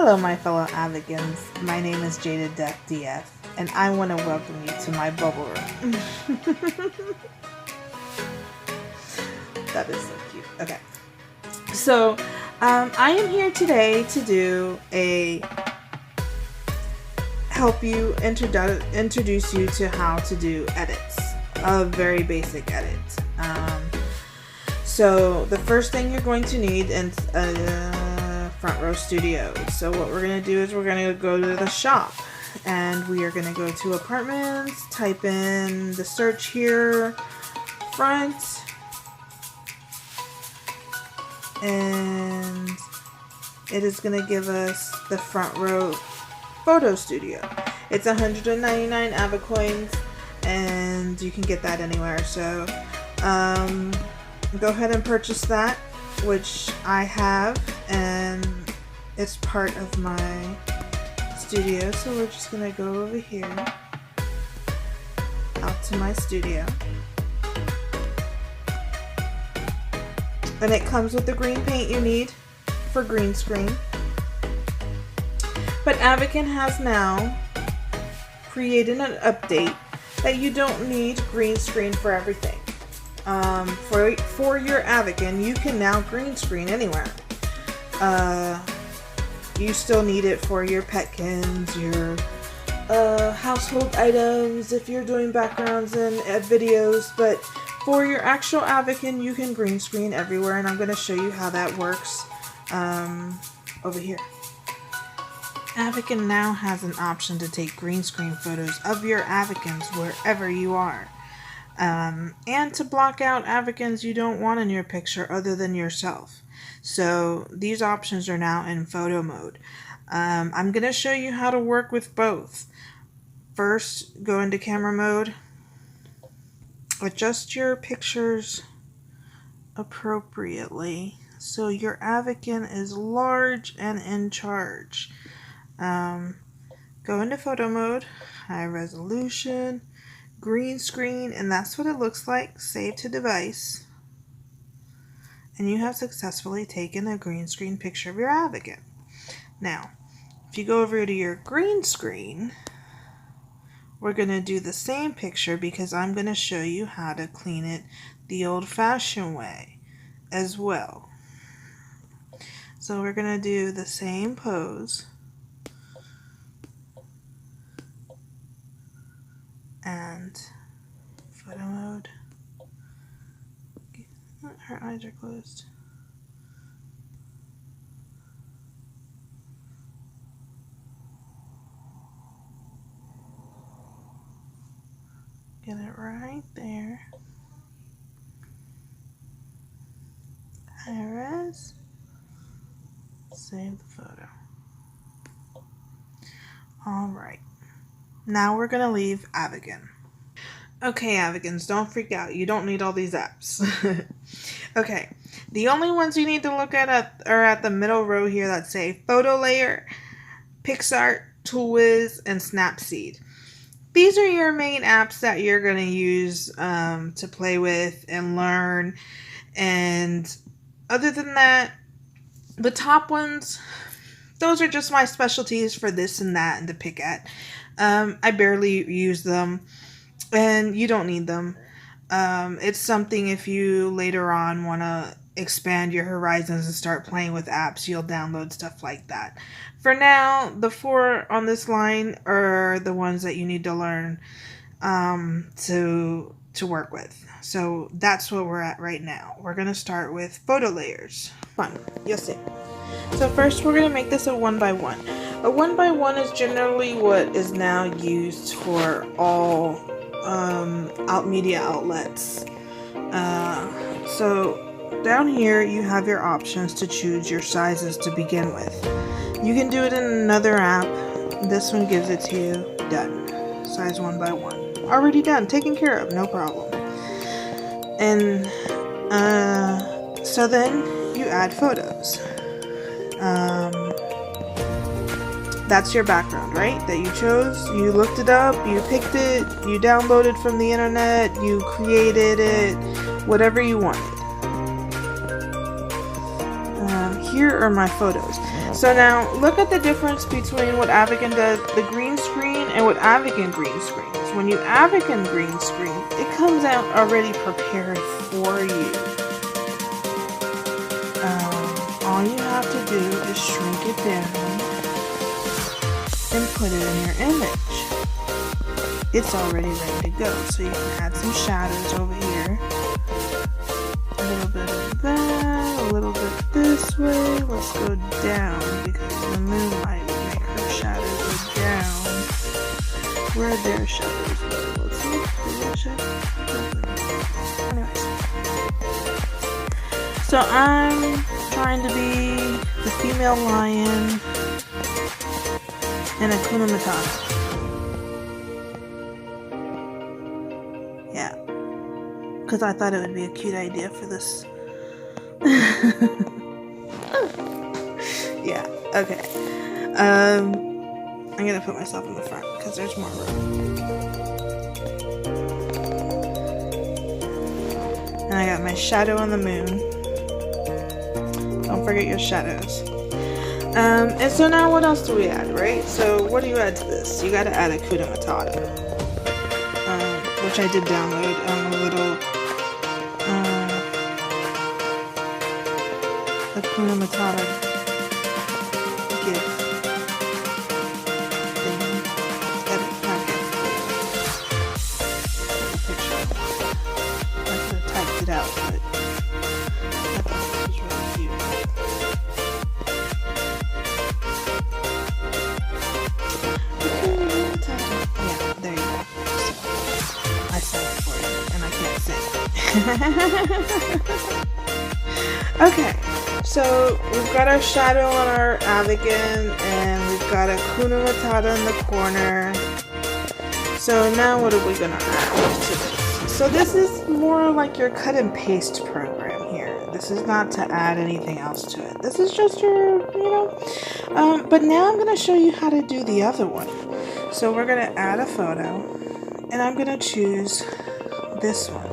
Hello, my fellow Avakins. My name is Jaded Death DF, and I want to welcome you to my bubble room. That is so cute. Okay. So, I am here today to help you introduce you to how to do edits. A very basic edit. So, the first thing you're going to need is Front Row Studio. So what we're going to do is we're going to go to the shop and we are going to go to apartments, type in the search here, front, and it is going to give us the Front Row Photo Studio. It's 199 Avacoins and you can get that anywhere. So go ahead and purchase that, which I have, and it's part of my studio. So we're just gonna go over here out to my studio, and it comes with the green paint you need for green screen. But Avakin has now created an update that you don't need green screen for everything. For your Avakin, you can now green screen anywhere. You still need it for your petkins, your household items, if you're doing backgrounds and videos, but for your actual Avakin, you can green screen everywhere, and I'm going to show you how that works over here. Avakin now has an option to take green screen photos of your Avakins wherever you are. And to block out Avakins you don't want in your picture other than yourself. So these options are now in photo mode. I'm going to show you how to work with both. First, go into camera mode. Adjust your pictures appropriately so your Avakin is large and in charge. Go into photo mode, high resolution, green screen, and that's what it looks like. Save to device, and you have successfully taken a green screen picture of your Avakin. Now, if you go over to your green screen, we're going to do the same picture because I'm going to show you how to clean it the old-fashioned way as well. So we're going to do the same pose. And photo mode. Her eyes are closed. Get it right there. High res. Save the photo. Alright. Now we're going to leave Avakin. Okay, Avakins, don't freak out. You don't need all these apps. Okay, the only ones you need to look at are at the middle row here that say Photo Layer, Picsart, Toolwiz, and Snapseed. These are your main apps that you're going to use to play with and learn. And other than that, the top ones, those are just my specialties for this and that and to pick at. I barely use them, and you don't need them. It's something if you later on want to expand your horizons and start playing with apps, you'll download stuff like that. For now, the 4 on this line are the ones that you need to learn to work with. So that's what we're at right now. We're going to start with photo layers. Fun, you'll see. So first we're going to make this a 1x1. A 1x1 is generally what is now used for all media outlets. So down here you have your options to choose your sizes to begin with. You can do it in another app. This one gives it to you. Done. Size 1x1. Already done. Taken care of. No problem. And so then you add photos. That's your background, right? That you chose. You looked it up, you picked it, you downloaded from the internet, you created it, whatever you wanted. Here are my photos. So now look at the difference between what Avakin does, the green screen, and what Avakin green screens. When you Avakin green screen, it comes out already prepared for you. All you have to do is shrink it down and put it in your image. It's already ready to go. So you can add some shadows over here. A little bit of that, a little bit this way. Let's go down because the moonlight will make her shadow go down. Where are their shadows go? Let's see. Anyways. So I'm trying to be the female lion and Hakuna Matata. Yeah. Because I thought it would be a cute idea for this. Yeah, okay. I'm gonna put myself in the front because there's more room. And I got my shadow on the moon. Don't forget your shadows. And so now what else do we add, right? So what do you add to this? You gotta add Hakuna Matata. Which I did download a little Hakuna Matata gift thing. Edit, not gift. Picture. I could have typed it out, but I thought this was really cute. Yeah, there you go. So, I said it for you, and I can't sing. Okay, so we've got our shadow on our Avakin, and we've got a Hakuna Matata in the corner. So now what are we gonna add to this? So this is more like your cut and paste program here. This is not to add anything else to it. This is just your, but now I'm gonna show you how to do the other one. So we're gonna add a photo, and I'm gonna choose this one.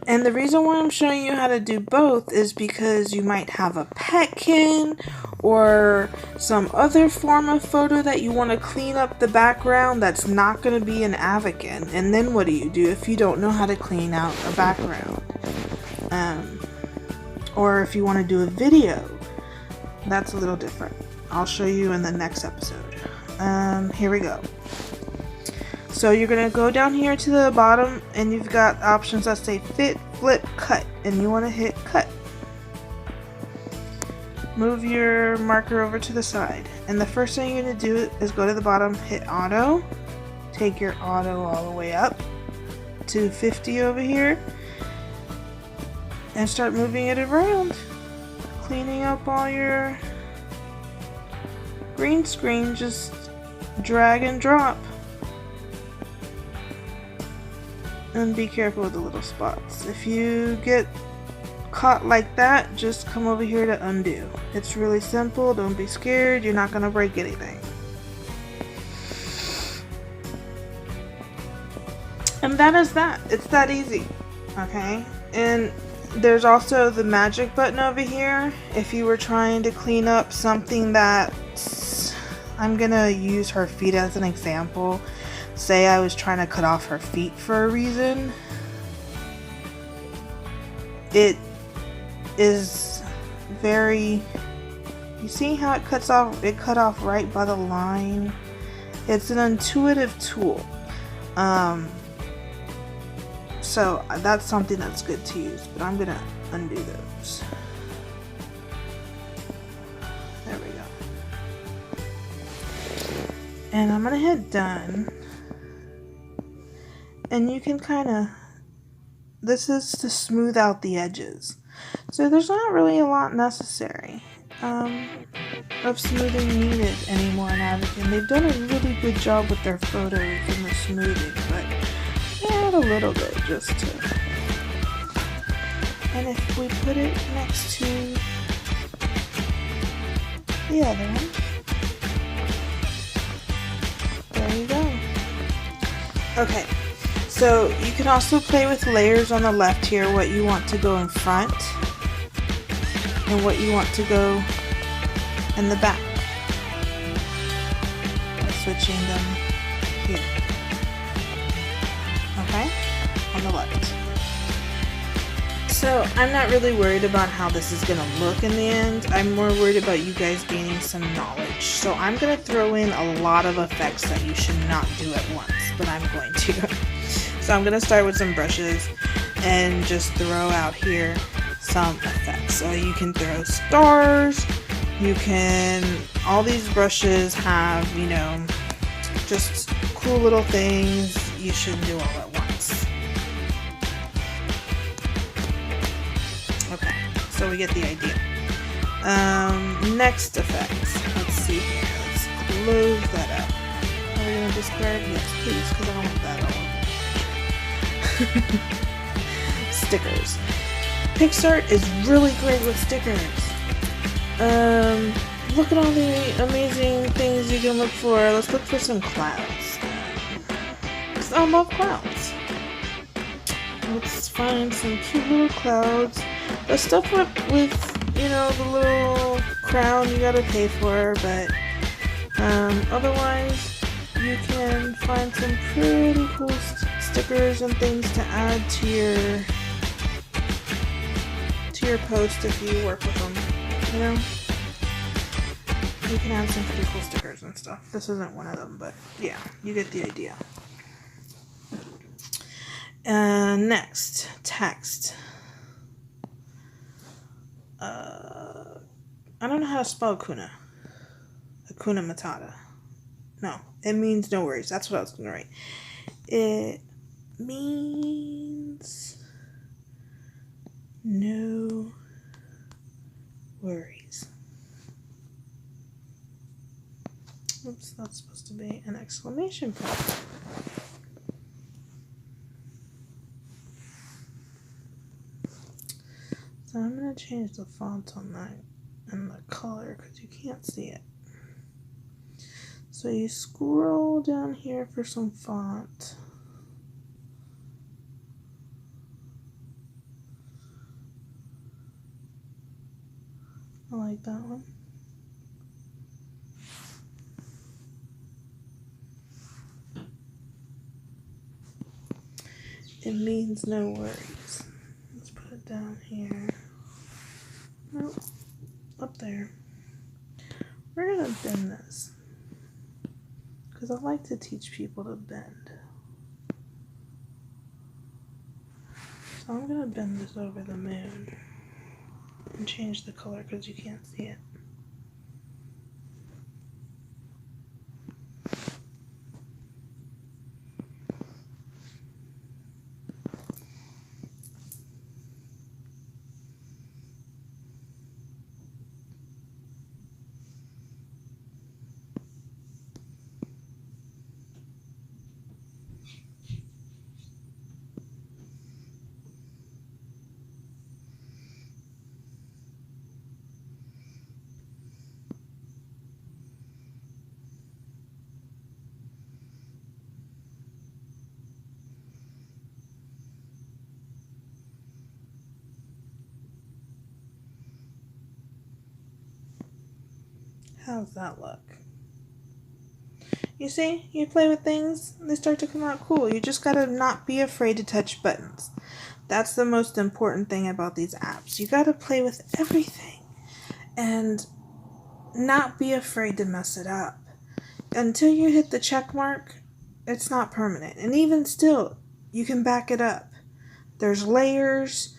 And the reason why I'm showing you how to do both is because you might have a petkin or some other form of photo that you want to clean up the background that's not going to be an Avakin. And then what do you do if you don't know how to clean out a background? Or if you want to do a video, that's a little different. I'll show you in the next episode. Here we go. So you're going to go down here to the bottom and you've got options that say fit, flip, cut, and you want to hit cut. Move your marker over to the side, and the first thing you're going to do is go to the bottom, hit auto, take your auto all the way up to 50 over here, and start moving it around, cleaning up all your green screen. Just drag and drop. And be careful with the little spots. If you get caught like that, just come over here to undo. It's really simple. Don't be scared. You're not going to break anything. And that is that. It's that easy. Okay? And there's also the magic button over here. If you were trying to clean up something that's... I'm going to use her feet as an example. Say I was trying to cut off her feet for a reason. It is very... You see how it cuts off? It cut off right by the line. It's an intuitive tool. So that's something that's good to use. But I'm gonna undo those. There we go. And I'm gonna hit done. And you can kind of, this is to smooth out the edges. So there's not really a lot necessary of smoothing needed anymore in Avakin. They've done a really good job with their photos and the smoothing, but add a little bit just to. And if we put it next to the other one, there you go. Okay. So you can also play with layers on the left here, what you want to go in front. and what you want to go in the back. Switching them here. Okay? On the left. So I'm not really worried about how this is going to look in the end. I'm more worried about you guys gaining some knowledge. So I'm going to throw in a lot of effects that you should not do at once, but I'm going to. So I'm going to start with some brushes and just throw out here some effects. So you can throw stars, you can, all these brushes have, you know, just cool little things you shouldn't do all at once. Okay, so we get the idea. Next effects. Let's see here. Let's close that up. Are we going to discard? Yes, please, because I don't want that all over. Stickers. Picsart is really great with stickers. Look at all the amazing things you can look for. Let's look for some clouds. Because I love clouds. Let's find some cute little clouds. The stuff with you know, the little crown you gotta pay for, but otherwise you can find some pretty cool stickers and things to add to your post if you work with them, you know? You can add some pretty cool stickers and stuff. This isn't one of them, but yeah, you get the idea. Next, text. I don't know how to spell Hakuna. Hakuna Matata. No, it means no worries. That's what I was going to write. It means no worries. Oops, that's supposed to be an exclamation point. So I'm going to change the font on that and the color because you can't see it. So you scroll down here for some font. I like that one. It means no worries. Let's put it down here. Nope. Up there. We're gonna bend this because I like to teach people to bend. So I'm gonna bend this over the moon and change the color because you can't see it. How's that look? You see, you play with things, they start to come out cool. You just gotta not be afraid to touch buttons. That's the most important thing about these apps. You gotta play with everything and not be afraid to mess it up. Until you hit the check mark, it's not permanent. And even still, you can back it up. There's layers.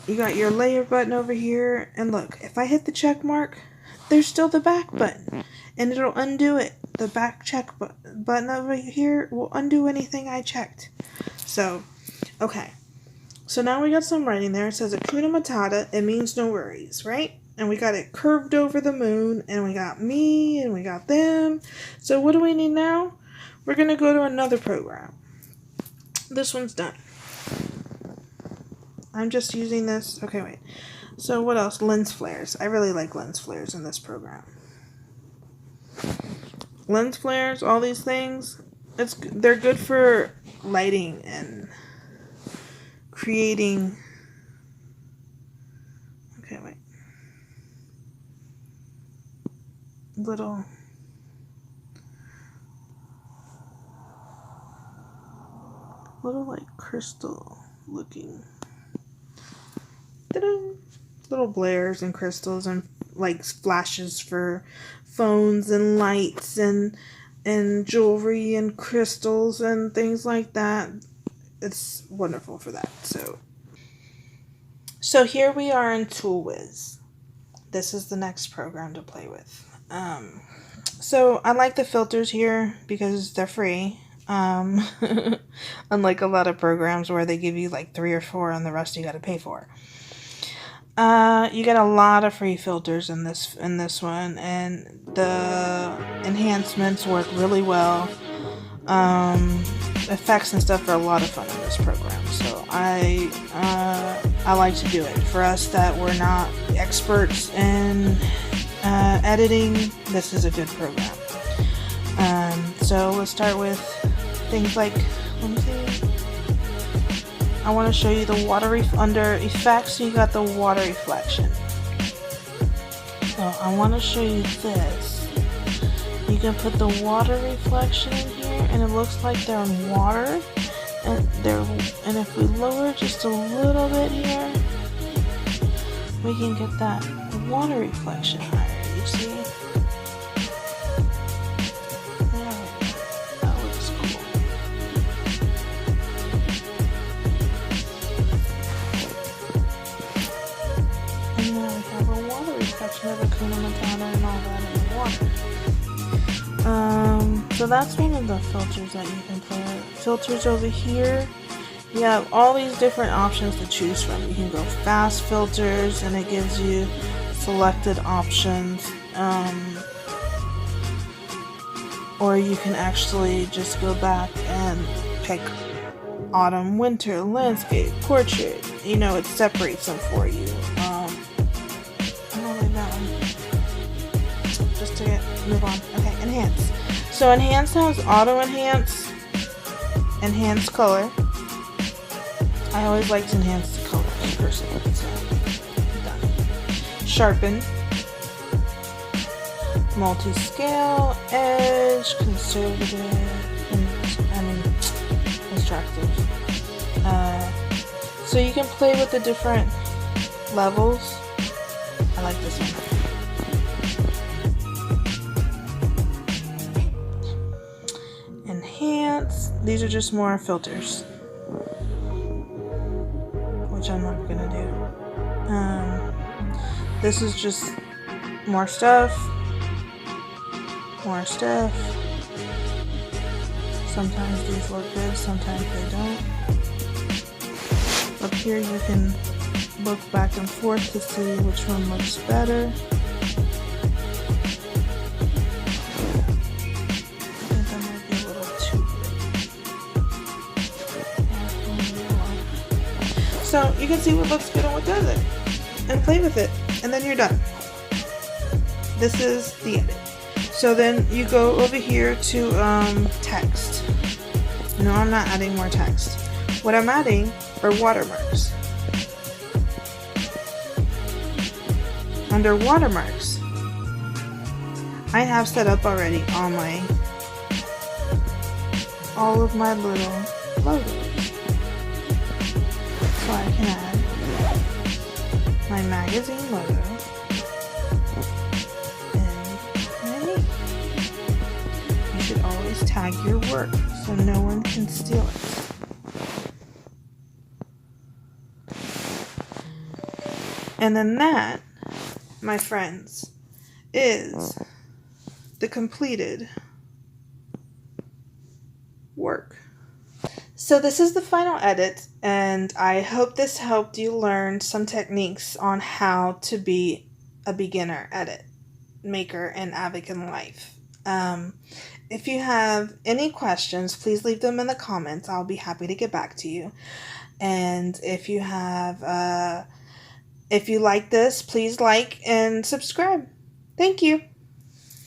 You got your layer button over here. And look, if I hit the check mark, there's still the back button, and it'll undo it. The back check button over here will undo anything I checked. So, okay. So now we got some writing there. It says Hakuna Matata. It means no worries, right? And we got it curved over the moon, and we got me, and we got them. So what do we need now? We're going to go to another program. This one's done. I'm just using this. Okay, wait. So what else? Lens flares. I really like lens flares in this program. Lens flares, all these things, they're good for lighting and creating. Okay, wait. little like crystal looking little blares and crystals and like flashes for phones and lights and jewelry and crystals and things like that. It's wonderful for that. So here we are in Toolwiz. This is the next program to play with. So I like the filters here because they're free. Unlike a lot of programs where they give you like 3 or 4 and the rest you got to pay for. You get a lot of free filters in this one, and the enhancements work really well. Effects and stuff are a lot of fun in this program, so I like to do it. For us that we're not experts in editing, this is a good program. So let's start with things like, let me see. I want to show you the water under effects. You got the water reflection. So I want to show you this. You can put the water reflection in here, and it looks like they're in water. And if we lower just a little bit here, we can get that water reflection higher. You see? Of Hakuna Matata and all that in the water. So that's one of the filters that you can play with. Filters over here, you have all these different options to choose from. You can go fast filters, and it gives you selected options. Or you can actually just go back and pick autumn, winter, landscape, portrait. You know, it separates them for you. Just to move on. Okay, enhance. So enhance has auto enhance, enhance color. I always like to enhance the color personally. So done. Sharpen, multi-scale, edge, conservative, constructive. So you can play with the different levels. I like this one. Enhance. These are just more filters, which I'm not gonna do. This is just more stuff. Sometimes these look good, sometimes they don't. Up here you can look back and forth to see which one looks better. So you can see what looks good and what doesn't, and play with it, and then you're done. This is the edit. So then you go over here to text. No, I'm not adding more text. What I'm adding are watermarks. Under watermarks, I have set up already all of my little logos. So I can add my magazine logo and my name. You should always tag your work so no one can steal it. And then that, my friends, is the completed work. So this is the final edit, and I hope this helped you learn some techniques on how to be a beginner edit maker in Avakin Life. If you have any questions, please leave them in the comments. I'll be happy to get back to you. And if you like this, please like and subscribe. Thank you.